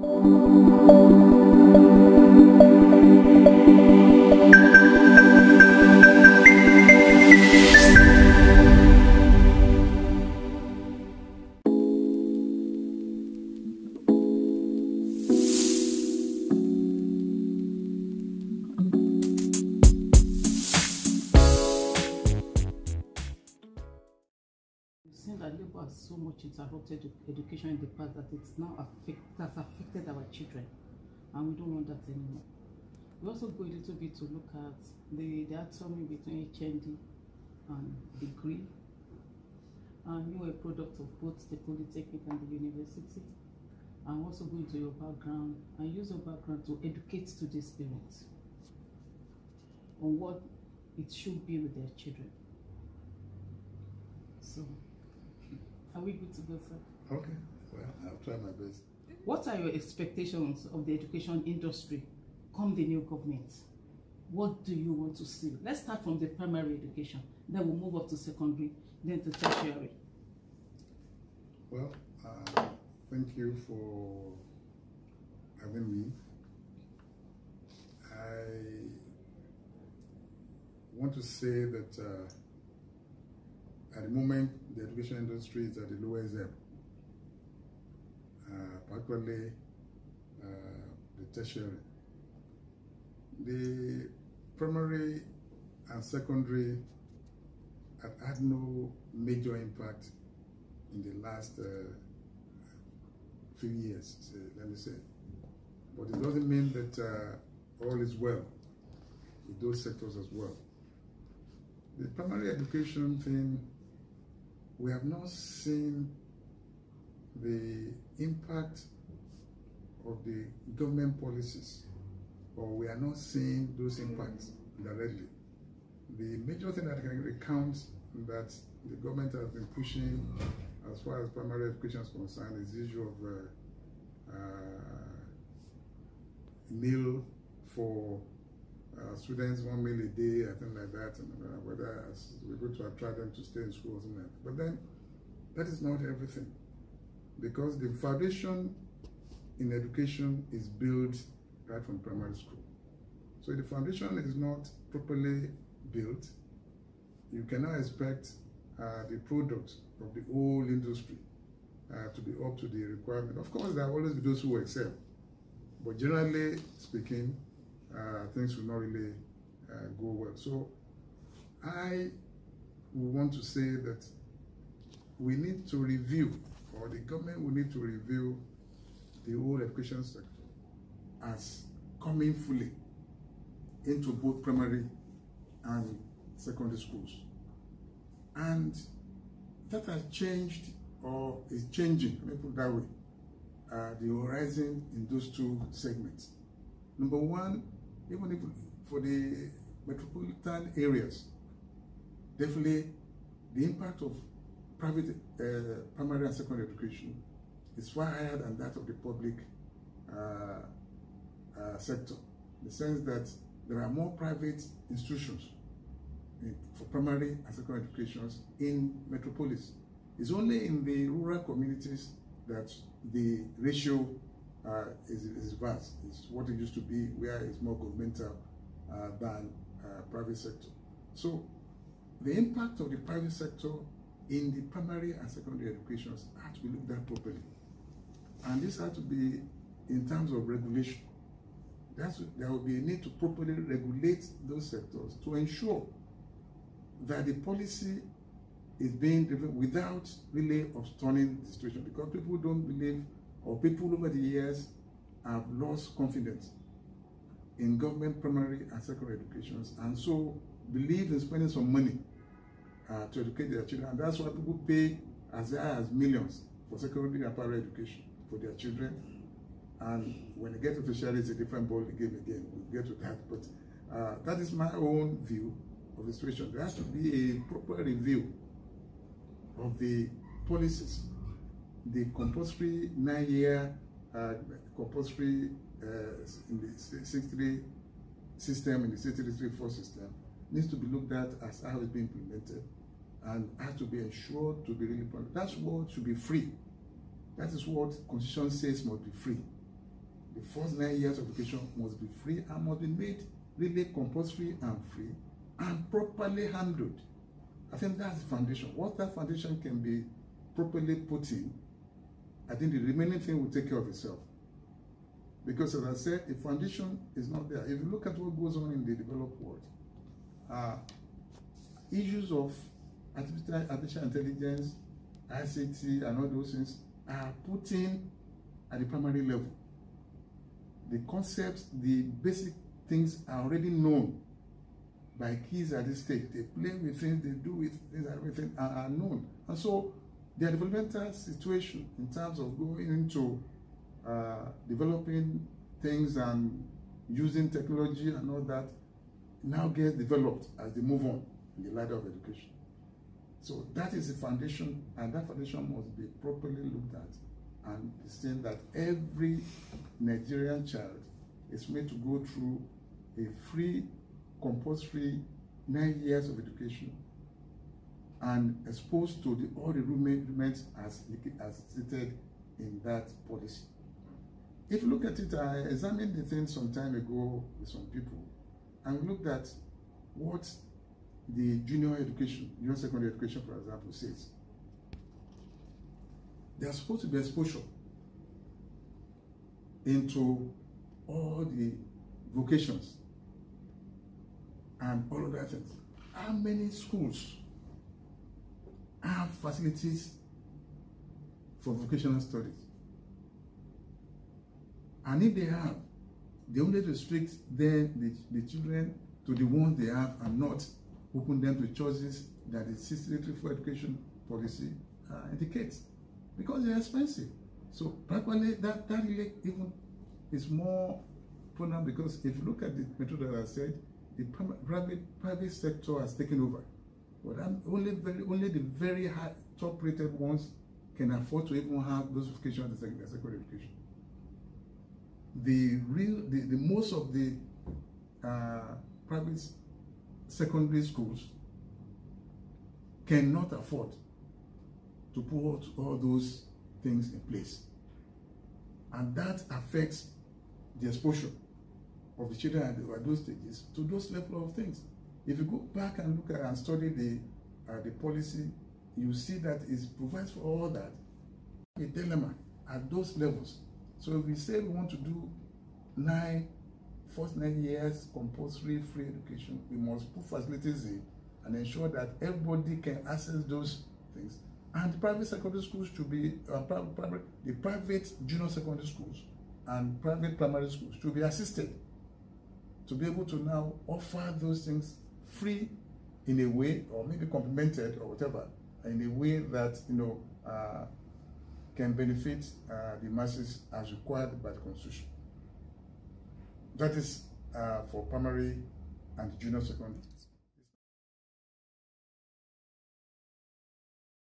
So much interrupted education in the past that it's now has affected our children, and we don't want that anymore. We also go a little bit to look at the dichotomy between HND and degree, and you are a product of both the polytechnic and the university, and also go into your background and use your background to educate today's parents on what it should be with their children. So, are we good to go, sir? Okay, well, I'll try my best. What are your expectations of the education industry come the new government? What do you want to see? Let's start from the primary education, then we'll move up to secondary, then to tertiary. Well, thank you for having me. I want to say that at the moment, the education industry is at the lowest ebb, particularly the tertiary. The primary and secondary have had no major impact in the last few years, let me say. But it doesn't mean that all is well with those sectors as well. The primary education thing, we have not seen the impact of the government policies, or we are not seeing those impacts directly. The major thing that I can recount that the government has been pushing as far as primary education is concerned is the issue of meal for students, 1 meal a day, I think like that, and whether we're going to attract them to stay in school or something like that. But then, that is not everything, because the foundation in education is built right from primary school. So if the foundation is not properly built, you cannot expect the product of the whole industry to be up to the requirement. Of course, there will always be those who excel, but generally speaking, things will not really go well. So I want to say that we need to review, or the government will need to review the whole education sector as coming fully into both primary and secondary schools. And that has changed, or is changing, let me put it that way, the horizon in those two segments. Number one, even if for the metropolitan areas, definitely the impact of private primary and secondary education is far higher than that of the public sector, in the sense that there are more private institutions for primary and secondary educations in metropolis. It's only in the rural communities that the ratio is vast. It's what it used to be, where it's more governmental than private sector. So the impact of the private sector in the primary and secondary educations has to be looked at properly. And this has to be in terms of regulation. There will be a need to properly regulate those sectors to ensure that the policy is being driven without really obstructing the situation, because people don't believe, or people over the years have lost confidence in government primary and secondary educations, and so believe in spending some money to educate their children. And that's why people pay as high as millions for secondary and primary education for their children. And when they get to tertiary, it's a different ball game again. We'll get to that. But that is my own view of the situation. There has to be a proper review of the policies. The compulsory 9-year compulsory in the 6-3 system, in the 6-3-3-4 system, needs to be looked at as how it's being implemented, and has to be ensured to be really important. That's what should be free. That is what Constitution says must be free. the first 9 years of education must be free and must be made really compulsory and free and properly handled. I think that's the foundation. Once that foundation can be properly put in, I think the remaining thing will take care of itself. Because as I said, if foundation is not there, if you look at what goes on in the developed world, issues of artificial intelligence, ICT, and all those things are put in at the primary level. The concepts, the basic things are already known by kids at this stage. They play with things, they do with things, everything are known. And so their developmental situation in terms of going into developing things and using technology and all that now gets developed as they move on in the ladder of education. So that is the foundation, and that foundation must be properly looked at and seen that every Nigerian child is made to go through a free, compulsory 9 years of education and exposed to all the rudiments as stated in that policy. If you look at it, I examined the thing some time ago with some people, and we looked at what the junior secondary education, for example, says. There's supposed to be exposure into all the vocations and all of that things. How many schools have facilities for vocational studies? And if they have, they only restrict the children to the ones they have and not open them to choices that the Secretary for Education policy indicates, because they're expensive. So practically that really even is more prominent, because if you look at the method that I said, the private sector has taken over. But only the very high top-rated ones can afford to even have those vocational and secondary education. The most of the private secondary schools cannot afford to put all those things in place, and that affects the exposure of the children at those stages to those level of things. If you go back and look at and study the policy, you see that it provides for all that. A dilemma at those levels. So if we say we want to do first 9 years compulsory free education, we must put facilities in and ensure that everybody can access those things. And the private secondary schools should be, the private junior secondary schools and private primary schools should be assisted to be able to now offer those things free in a way, or maybe complemented or whatever, in a way that can benefit the masses as required by the Constitution. That is for primary and junior secondary.